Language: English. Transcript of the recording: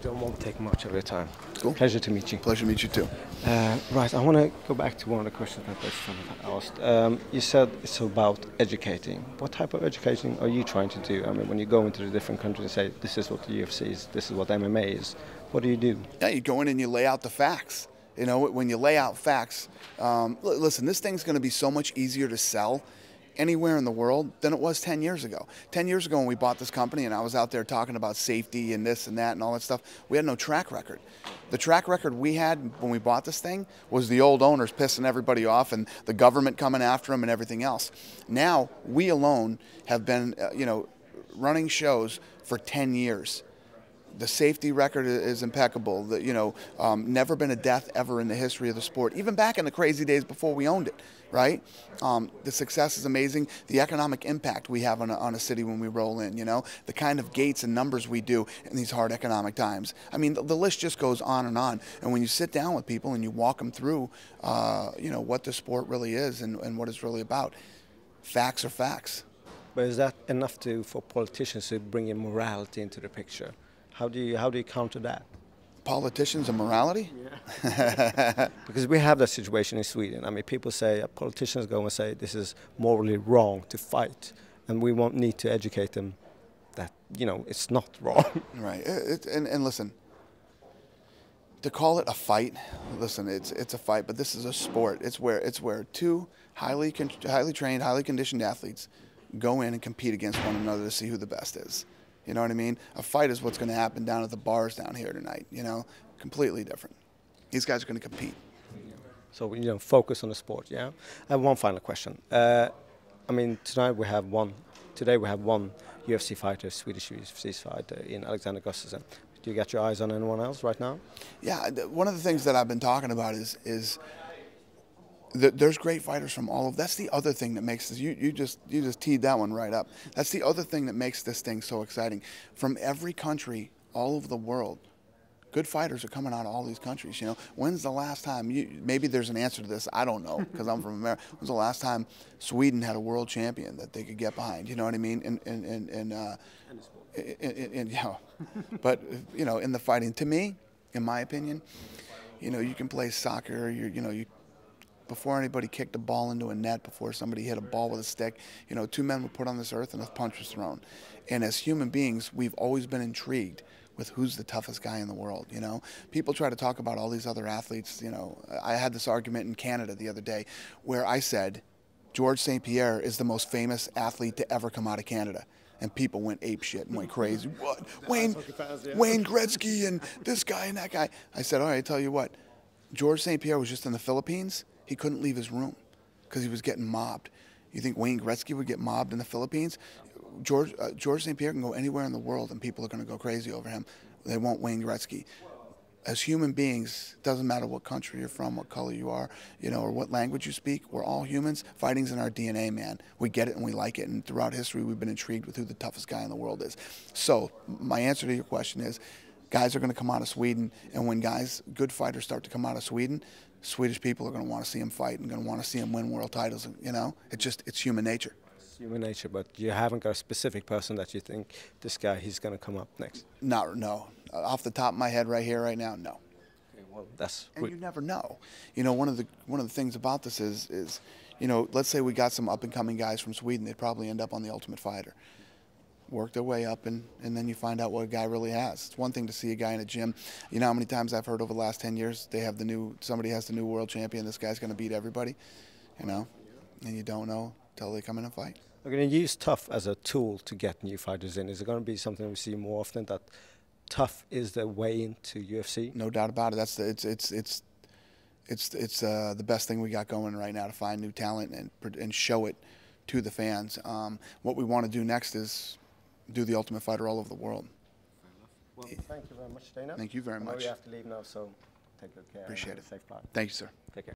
Don't want to take much of your time. Cool. Pleasure to meet you. Pleasure to meet you too. Right, I want to go back to one of the questions that was asked. You said it's about educating. What type of educating are you trying to do? I mean, when you go into the different countries and say, this is what the UFC is, this is what MMA is, what do you do? Yeah, you go in and you lay out the facts. You know, when you lay out facts, listen, this thing's going to be so much easier to sell anywhere in the world than it was 10 years ago. 10 years ago when we bought this company and I was out there talking about safety and this and that and all that stuff, we had no track record. The track record we had when we bought this thing was the old owners pissing everybody off and the government coming after them and everything else. Now, we alone have been, running shows for 10 years. The safety record is impeccable. Never been a death ever in the history of the sport, even back in the crazy days before we owned it, right? The success is amazing. The economic impact we have on a city when we roll in, the kind of gates and numbers we do in these hard economic times. I mean, the list just goes on. And when you sit down with people and you walk them through, what the sport really is and what it's really about, facts are facts. But is that enough for politicians to bring in morality into the picture? How do you counter that? Politicians and morality? Yeah. Because we have that situation in Sweden. I mean, people say, politicians go and say this is morally wrong to fight, and we won't need to educate them that, it's not wrong. Right. And listen, to call it a fight, listen, it's a fight, but this is a sport. It's where two highly trained, highly conditioned athletes go in and compete against one another to see who the best is. You know what I mean? A fight is what's going to happen down at the bars down here tonight, completely different. These guys are going to compete. So, focus on the sport, yeah? I have one final question. I mean, today we have one UFC fighter, Swedish UFC fighter in Alexander Gustafsson. Do you get your eyes on anyone else right now? Yeah, one of the things that I've been talking about is there's great fighters from all of. That's the other thing that makes this. You just teed that one right up. That's the other thing that makes this thing so exciting. From every country, all over the world, good fighters are coming out of all these countries. When's the last time? Maybe there's an answer to this. I don't know because I'm from America. When's the last time Sweden had a world champion that they could get behind? You know what I mean? But in the fighting, to me, in my opinion, you can play soccer. Before anybody kicked a ball into a net, before somebody hit a ball with a stick, two men were put on this earth and a punch was thrown. And as human beings, we've always been intrigued with who's the toughest guy in the world, People try to talk about all these other athletes, I had this argument in Canada the other day where I said, George St. Pierre is the most famous athlete to ever come out of Canada. And people went apeshit and went crazy. What? Wayne Gretzky and this guy and that guy. I said, all right, I tell you what, George St. Pierre was just in the Philippines. He couldn't leave his room because he was getting mobbed. You think Wayne Gretzky would get mobbed in the Philippines? George St. Pierre can go anywhere in the world and people are going to go crazy over him. They want Wayne Gretzky. As human beings, doesn't matter what country you're from, what color you are, or what language you speak, we're all humans. Fighting's in our DNA, man. We get it and we like it. And throughout history, we've been intrigued with who the toughest guy in the world is. So my answer to your question is, guys are going to come out of Sweden, and when good fighters start to come out of Sweden, Swedish people are going to want to see him fight and going to want to see him win world titles. It's human nature. It's human nature, but you haven't got a specific person that you think this guy, he's going to come up next. No. Off the top of my head, right here, right now, no. Okay, well, and you never know. One of the things about this is let's say we got some up and coming guys from Sweden, they'd probably end up on The Ultimate Fighter. Work their way up, and then you find out what a guy really has. It's one thing to see a guy in a gym. You know how many times I've heard over the last 10 years somebody has the new world champion, this guy's going to beat everybody, and you don't know until they come in and fight. We're going to use tough as a tool to get new fighters in. Is it going to be something we see more often, that tough is the way into UFC? No doubt about it. It's the best thing we got going right now, to find new talent and show it to the fans. What we want to do next is do The Ultimate Fighter all over the world. Well, thank you very much, Dana. Thank you very much. We have to leave now, so take good care. Appreciate it. Safe flight. Thank you, sir. Take care.